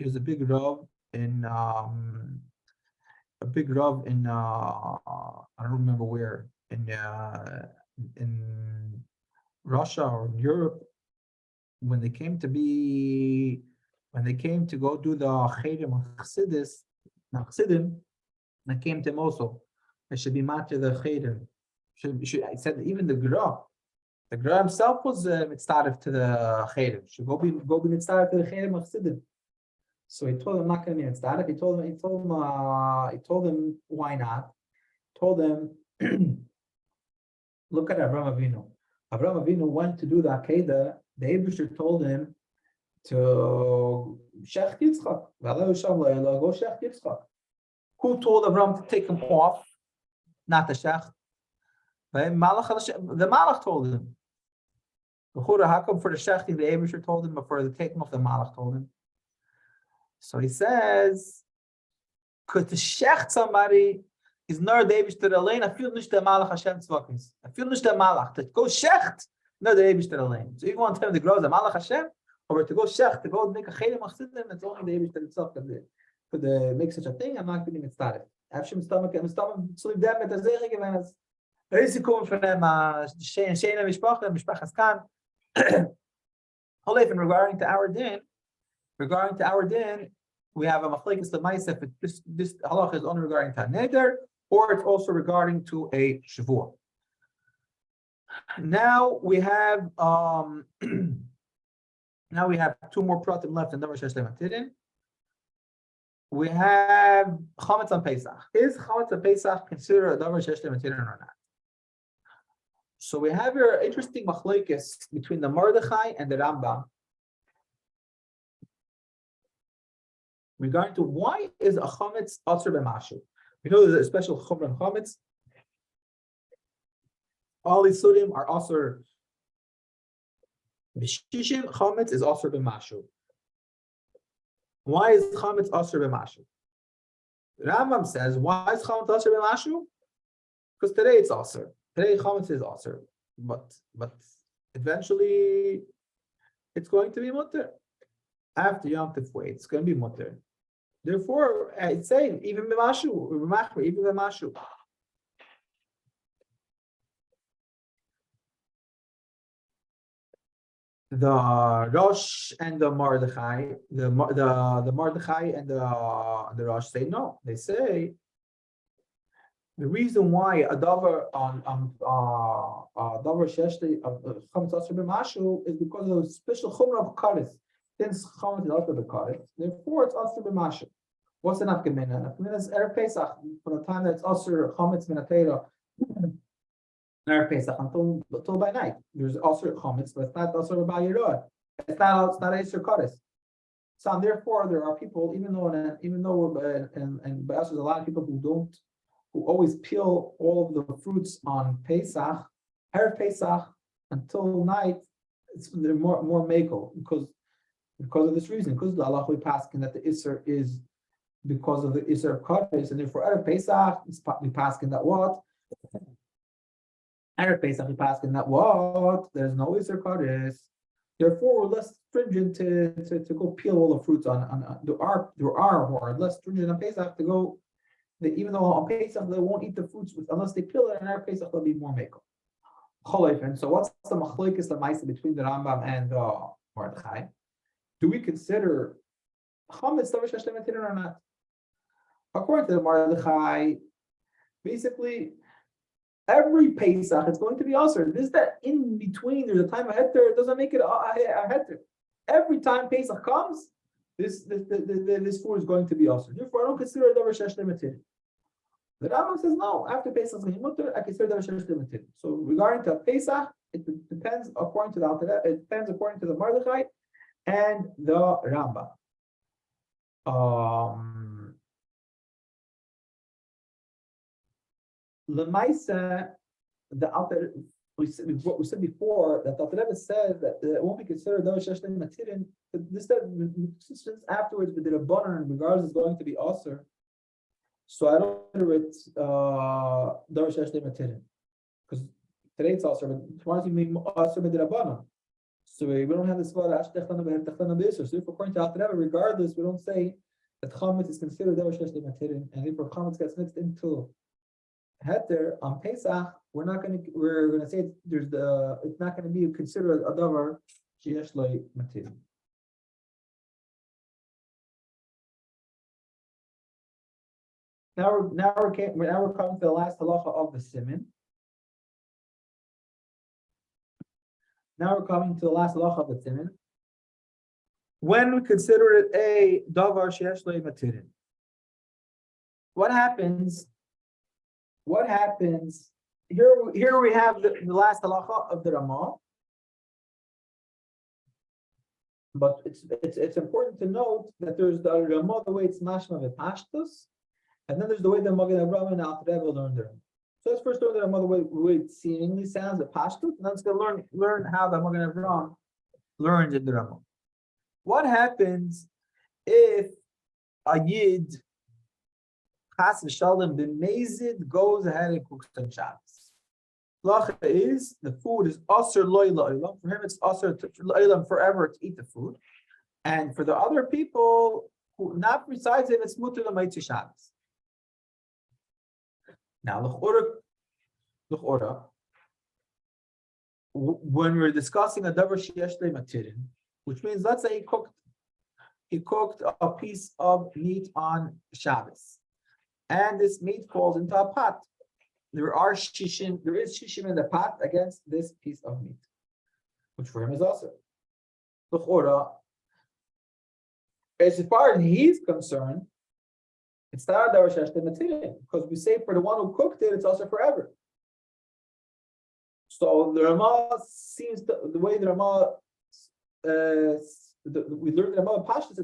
was a big Rav in I don't remember where in Russia or in Europe when they came to go do the Chedim of Chassidim, they came to him also. They should be matter the Chedim. I said that even the Gra himself was mitzvah to the Chedim. Should go be mitzvah to the Chedim of Chassidim. So he told him not going to be mitzvah. He told him why not. Told him, look at Avraham Avinu. Avraham Avinu went to do the Akedah. The Eibusher told him to Shech Yitzchak. Go Shech Yitzchak. Who told Avraham to take him off? Not the Shech. The Malach told him. How come for the Shech the Eibusher told him, but for the taking off the Malach told him? So he says, because to Shech somebody is nor the Eibusher Alein. I feel nicht the Malach Hashem Tzvakis. I feel nicht the Malach to go Shecht. No, the Eibusher Alein. So if you want to tell me the grows the Malach Hashem, or to go Shech to go make a Chedim Chassidim, it's only the Eibusher itself could make such a thing. I'm not going to start it. After stomach sleep them at the Zeh given us. Risiko from them Shena Mishpachas Khan. Even regarding to our din, we have a machlekes lemaisa if this halach is only regarding to a neder, or it's also regarding to a shavua. Now we have two more pratim left in Davar Shesh Lematidin. We have chametz on Pesach. Is chametz on Pesach considered a Davar Shesh Lematidin or not? So we have here interesting machlekes between the Mordechai and the Rambam regarding to why is a chametz aser b'mashu. We know there's a special chumrah on chametz. All these sudim are aser b'shishim. Chametz is aser b'mashu. Why is chametz aser b'mashu? The Rambam says, why is chametz aser b'mashu? Because today it's aser. Today chametz is aser, but eventually it's going to be mutter. After Yom Tov, it's going to be mutter. Therefore, I'd say even b'mashu. The Rosh and the Mordechai, the Mordechai and the Rosh say no. They say the reason why a davar on davar sheshli of chametz aser b'mashu is because of the special chumrah of kares. Since chametz is aser b'kares, therefore it's aser b'mashu. What's an afkamina? Afkamina is erev Pesach from the time that it's aser chametz min atera erev Pesach until by night. There's aser chametz, but it's not aser b'ayirah. It's not aser kares. So therefore, there are people, even though and there's a lot of people who always peel all of the fruits on Pesach, erev Pesach until night. They're more mekel because of this reason. Because the Allah we paskin that the Isser is because of the Isser of Kadosh, and therefore erev Pesach we paskin that what? Erev Pesach we paskin that what? There's no Isser Kadosh. Therefore, we're less stringent to go peel all the fruits on there are who are less stringent on Pesach to go. Even though on Pesach they won't eat the fruits unless they peel it, and erev Pesach they'll be more mekel. And so, what's the machlekes lemaisa between the Rambam and the Mordechai? Do we consider chametz davar shesh lematidin or not? According to the Mordechai, basically every Pesach it's going to be aser. This that in between there's a time of heter. It doesn't make it a heter. Every time Pesach comes, this food is going to be aser. Therefore, I don't consider it davar shesh lematidin. The Rambam says no. After Pesach is mutter, I consider davar shesh lematidin. So regarding to Pesach, it depends according to the Alter. It depends according to the Mordechai and the Rambam. Lemaisa, the Alter, what we said before, that the Alter Rebbe says that it won't be considered davar shesh lematidin. This since afterwards, but the Rabbanan regards is going to be aser. So I don't consider it davar shesh lematidin because today it's aser, but tomorrow it's going to be aser b'dirabbanan. So we don't have this word ashtechana be'techtana b'isur. So if according to Alter, regardless, we don't say that chametz is considered davar shesh lematirin, and if chametz gets mixed into heter on Pesach, we're gonna say it's not gonna be considered a davar shesh lematirin. Now we're coming to the last halacha of the siman. Now we're coming to the last halacha of the siman. When we consider it a davar sheyesh lo matirin, what happens? What happens? Here we have the last halacha of the Ramah. But it's important to note that there's the Ramah, the way it's mashma v'pashtus, and then there's the way the Magen Avraham and Alter Rebbe learned it. So let's first learn the Ramah the way it seemingly sounds, the pashtus, and then let's go learn how the Magen Avraham learned in the Ramah. What happens if a Yid Chas v'shalom b'mezid goes ahead and cooks on Shabbos? Lacha is the food is aser loy la'olam. For him, it's aser la'olam forever to eat the food, and for the other people who not besides him, it's mutar l'maytzi Shabbos. Now, l'chora, when we're discussing a davar sheyesh le'matirin, which means let's say he cooked a piece of meat on Shabbos, and this meat falls into a pot. There is shishim in the pot against this piece of meat, which for him is also. L'chora, as far as he's concerned, it's not davar sheyesh le'matirin, because we say for the one who cooked it, it's also forever. So the Ramah seems the way the Ramah we learned the Ramah Pashtus,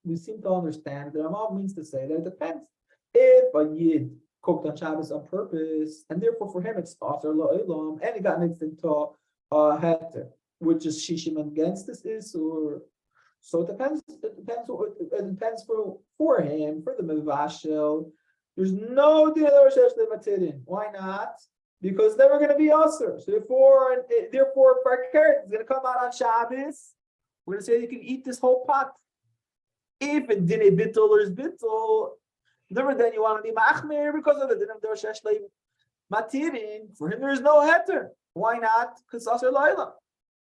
we seem to understand the Ramah means to say that it depends. If a Yid cooked on Shabbos on purpose, and therefore for him it's aser la'olam, and it got mixed into a heter, which is shishim against this is, or so it depends. It depends for him, for the mevashel. There's no din davar sheyesh le'matirin. Why not? Because it's never going to be aser. So therefore, for a carrot, it's going to come out on Shabbos. We're going to say you can eat this whole pot. If it didn't bittul or is bittul, never then you want to be machmir because of the din of davar sheyesh le'matirin. For him, there is no heter. Why not? Because aser la'olam.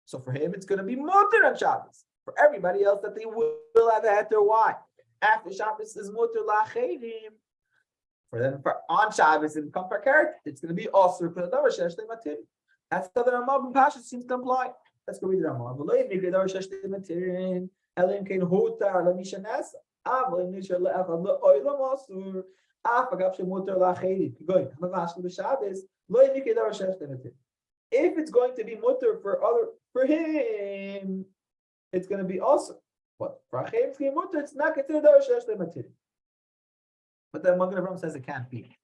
So for him, it's going to be mutar on Shabbos. For everybody else, that they will have a heter. Why? After Shabbos is mutar la'acherim. For them, on Shabbos and come for carrot, it's going to be also for the davar sheyesh le'matirin. That's how the Ramah and Pasha seems to imply. Let's go read the Ramah. V'lo yimikra davar sheyesh le'matirin elim kein hutar l'mishanasa. Avol nishar le'achad le'olam asur. Af agav shemutar la'acherim. Going. Hamavashlu b'Shabbos. Lo yimikra davar sheyesh le'matirin. If it's going to be mutar for him, it's going to be also. But for acherim it's going to be mutar. It's not considered davar sheyesh le'matirin. But then Magen Avraham says it can't be.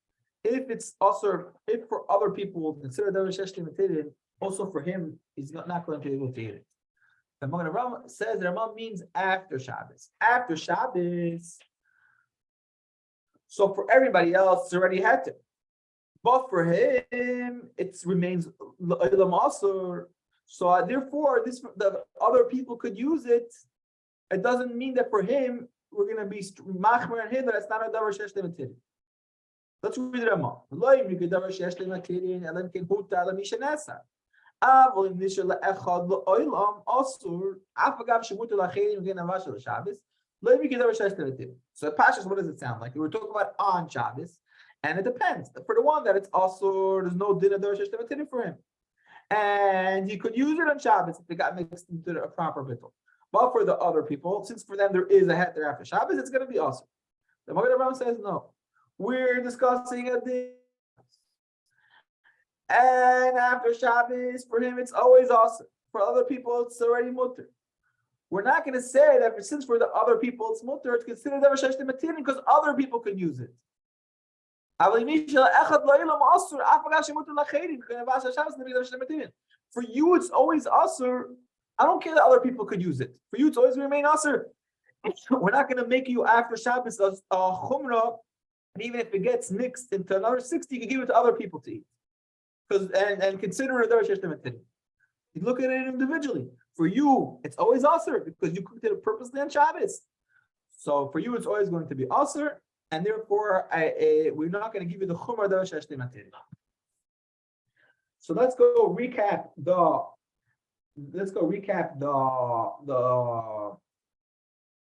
If it's also, if for other people will consider davar sheyesh le'matirin, also for him, he's not going to be able to eat it. The Magen Avraham says the Ramah means after Shabbos. After Shabbos. So for everybody else, it's already had to. But for him, it remains l'olam asur. So therefore, the other people could use it. It doesn't mean that for him, we're going to be machmer on him that it's not a davar sheyesh le'matirin. Let's read the Ramah. Lo yimikra davar sheyesh le'matirin elim kein hutar l'mishanasa. Avol im nishar le'echad le'olam asur. Af agav shemutar la'acherim v'kein havashel l'Shabbos. Lo yimikra davar sheyesh le'matirin. So the Pashas, what does it sound like? We're talking about on Shabbos, and it depends. For the one that it's asur, there's no din of davar sheyesh le'matirin for him, and he could use it on Shabbos if it got mixed into a proper bittul. But for the other people, since for them there is a heter after Shabbos, it's going to be awesome. The Magen Avraham says no. We're discussing a din, and after Shabbos, for him it's always awesome. For other people, it's already mutter. We're not going to say that since for the other people it's mutter, it's considered davar sheyesh le'matirin because other people can use it. For you, it's always asur. I don't care that other people could use it. For you, it's always remain asur. We're not going to make you after Shabbos a chumrah, and even if it gets mixed into another 60, you can give it to other people to eat, and consider it davar sheyesh le'matirin. You look at it individually. For you, it's always usher because you cooked it purposely on Shabbos. So for you, it's always going to be usher, and therefore, we're not going to give you the chumrah da sheshli materi. So let's go recap the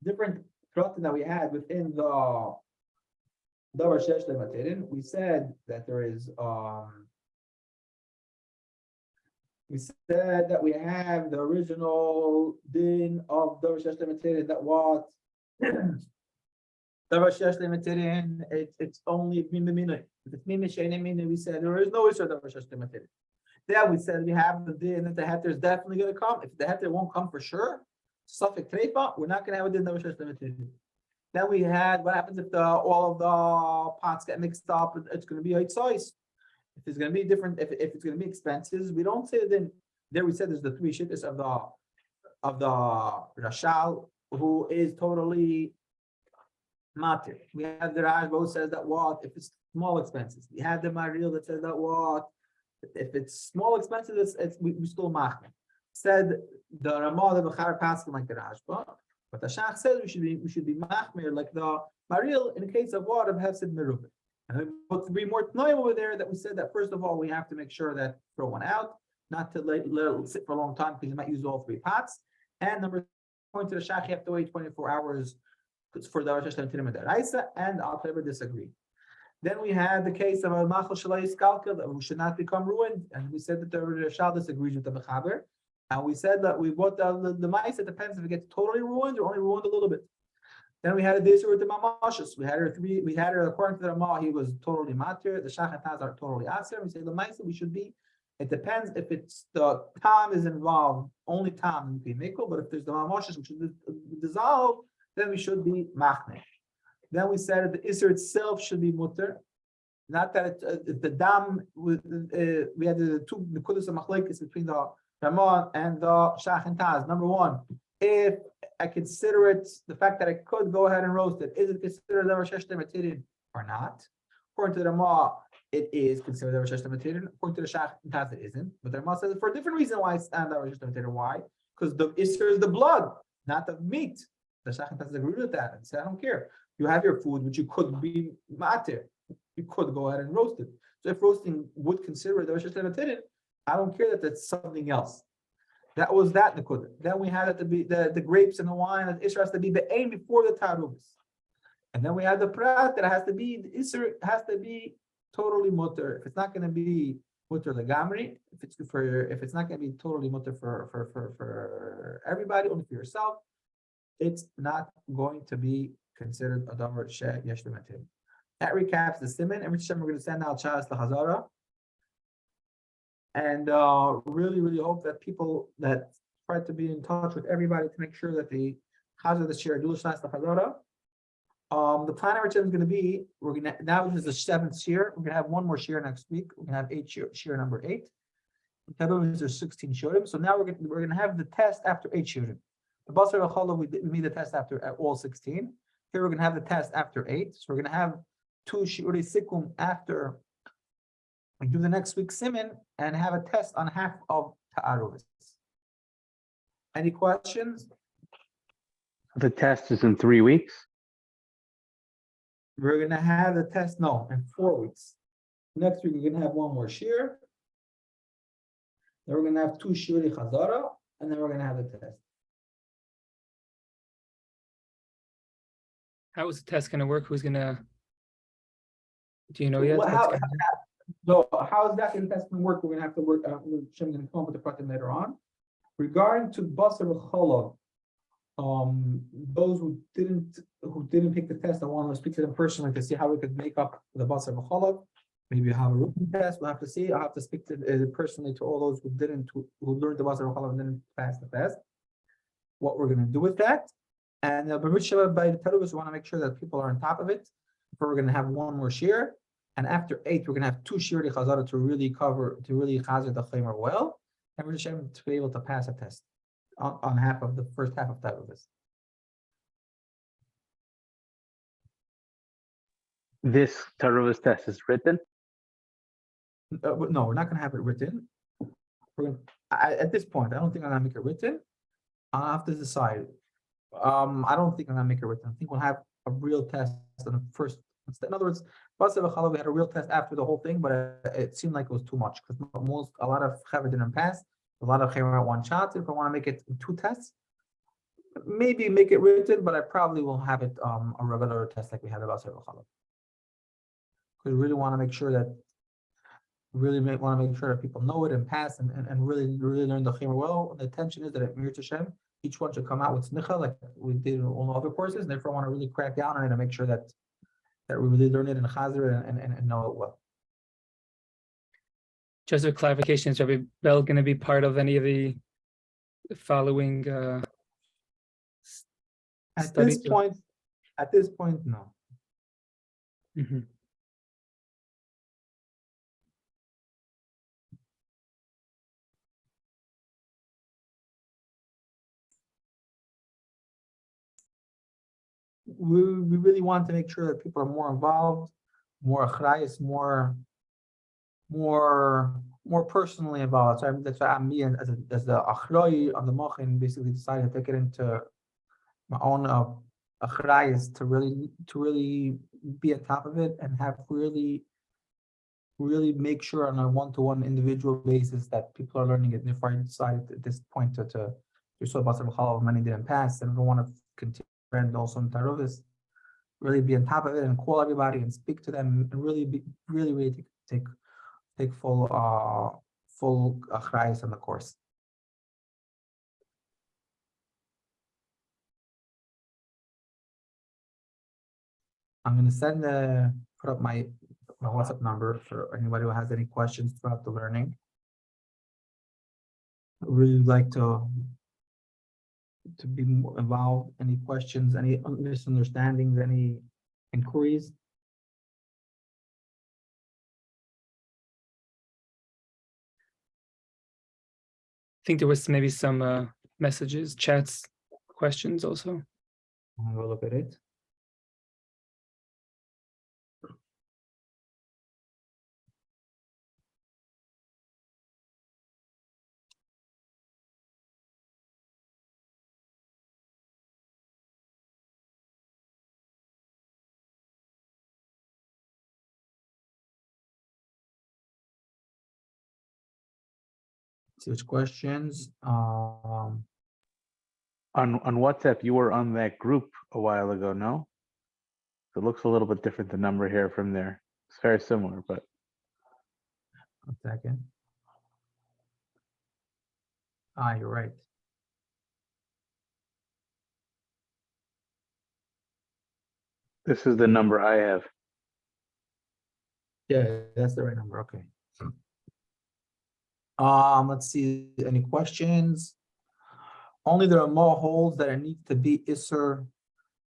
different pratim that we had within the davar sheshli materin. We said that there is we said that we have the original din of davar sheshli materin, that what davar sheshli materin, it's only mimimina. If it's mimimina, we said there is no issue davar sheshli materin. There we said we have the din that the heter is definitely going to come. If the heter won't come for sure, suffix treifa, we're not going to have a din davar sheshli materin. Then we had what happens if all of the pots get mixed up. It's going to be a size. If it's going to be different, if it's going to be expenses, we don't say then. There we said there's the three shittas of the Rashal, who is totally matir. We have the Rashba says that what if it's small expenses. We have the Maril that says that what if it's small expenses, we still machmir. Said the Ramah the Bechar Paskin like the Rashba, but the Shach says we should be machmir like the Maril in the case of what of Hefsid Merubah. And we put three more tnoim over there that we said that first of all we have to make sure that throw one out, not to let it sit for a long time because you might use all three pots. And number point to the shach, you have to wait 24 hours for the Rosh Hashanah Deraisa, and I'll never disagree. Then we had the case of a machal shalai skalka who should not become ruined, and we said that the Rashal disagrees with the Mechaber, and we said that we bought the mice. It depends if it gets totally ruined or only ruined a little bit. Then we had a disur with the mamashus. We had her according to the Ramah, he was totally matir. The shach and taz are totally aser. We say the ma'aser we should be. It depends if it's the tam is involved, only tam would be mikol. But if there's the mamashus which should dissolve, then we should be machne. Then we said that the isur itself should be mutter. Not that the dam. We had the two nekudas of machlekes between the Ramah and the shach and taz. Number one, if I consider it the fact that I could go ahead and roast it, is it considered davar sheshli materin or not? According to the Ramah, it is considered davar sheshli materin. According to the shach and taz, it isn't. But the Ramah says for a different reason why it's not davar sheshli materin. Why? Because the isser is the blood, not the meat. The shach and taz agree with that and say I don't care. You have your food, which you could be matir. You could go ahead and roast it. So if roasting would consider it davar sheshli materin, I don't care that that's something else. That was that nekuda. Then we had it to be the grapes and the wine, and the isser has to be be'ain before the taruvos. And then we had the prat that has to be the isser has to be totally mutter. If it's not going to be mutter legamri, if it's not going to be totally mutter for everybody, only for yourself, it's not going to be considered a davar she yesh l'matir. That recaps the siman. Every time we're going to send out chas the hazara. And really, really hope that people that try to be in touch with everybody to make sure that the Chazar this year do Shas the Chazara. The plan which is going to be, we're going to now this is the 7th year. We're going to have one more year next week. We're going to have year number 8. There's 16 shurim. So now we're going to have the test after 8 shurim. The Basar V'Cholov we made the test after all 16. Here we're going to have the test after 8. So we're going to have 2 shiuri sikum after. We do the next week's siman and have a test on half of ta'aruvos. Any questions? The test is in 3 weeks. We're gonna have the test in 4 weeks. Next week we're gonna have one more shir. Then we're gonna have 2 shiri chazara, and then we're gonna have the test. How is the test gonna work? Who's gonna? Do you know yet? So how is that in test going to work? We're going to have to work. Shem going to come up with the pratim later on. Regarding to basar v'cholov, those who didn't pick the test, I want to speak to them personally to see how we could make up the basar v'cholov. Maybe have a written test. We'll have to see. I'll have to speak to personally to all those who learned the basar v'cholov and didn't pass the test. What we're going to do with that, and by the Taruvos, we want to make sure that people are on top of it. We're going to have one more shir. And after 8, we're going to have 2 shiri chazara to really chazer the chaymer well, and we're just able to be able to pass a test on half of the first half of Taruvos. This Taruvos test is written? But no, we're not going to have it written. At this point, I don't think I'm gonna make it written. I'll have to decide. I don't think I'm gonna make it written. I think we'll have a real test on the first. In other words, we had a real test after the whole thing, but it seemed like it was too much because a lot of chaver didn't pass. A lot of chaver one shot. If I want to make it 2 tests, maybe make it written, but I probably will have it a regular test like we had about Because we really want to make sure that people know it and pass and really learn the chaver well. The intention is that at Mir Tashem, each one should come out with smicha like we did in all the other courses. And therefore, I want to really crack down on it and make sure that we really learn it in Chazer and know it well. Just a clarification, is Rabbi Bell going to be part of any of the following At studies? this point, no. Mhm. We really want to make sure that people are more involved, more achrayus, more personally involved. So that's why I'm me as the achrayy on the mochin basically decided to take it into my own achrayus to really be on top of it and have really make sure on a one-to-one individual basis that people are learning it. And if I decide at this point to do so about some many didn't pass, and I don't want to continue. And also in Taruvos, really be on top of it and call everybody and speak to them and really take full achrayus on the course. I'm going to put up my WhatsApp number for anybody who has any questions throughout the learning. I really like to be more involved. Any questions, any misunderstandings, any inquiries? I think there was maybe some messages, chats, questions also. I'll go look at it. See which questions. On WhatsApp, you were on that group a while ago, no? It looks a little bit different, the number here from there. It's very similar, but 1 second. You're right. this is the number I have. Yeah, that's the right number. Okay. Let's see. Any questions? Only the Ramah holds that it needs to be Isser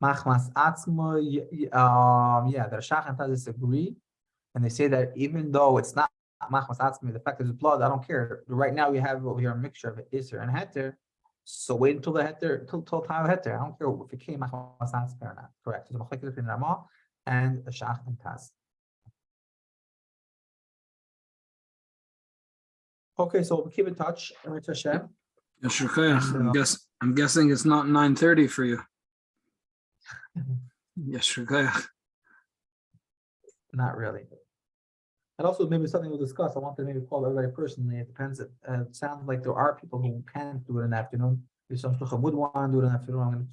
Machmas Atzma. Yeah, the Rashach and Taz disagree, and they say that even though it's not Machmas Atzma, the fact that it's blood, I don't care. Right now we have over here a mixture of Isser and Heter. So wait until the Heter, till time of Heter. I don't care if it came Machmas Atzma or not. Correct. So the Machlekes between Ramah and the Rashach and Taz. Okay, so we'll keep in touch. Hashem. I'm guessing it's not 9:30 for you. Yeshukayach. Not really. And also maybe something we'll discuss. I want to maybe call everybody personally. It depends. It sounds like there are people who can't do it in the afternoon. If some shluchim would want to do it in the afternoon, I'm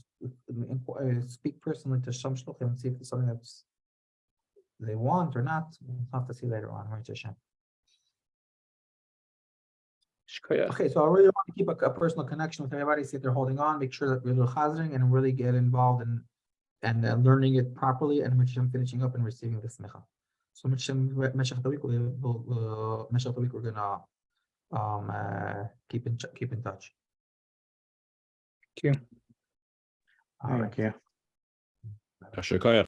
going to speak personally to some shluchim and see if it's something that's they want or not. We'll have to see later on. Okay, so I really want to keep a personal connection with everybody, see if they're holding on, make sure that we're chazering and really get involved and learning it properly and finishing up and receiving the smicha. So Meshach the week we're gonna keep in touch. Thank you. All right. Thank you.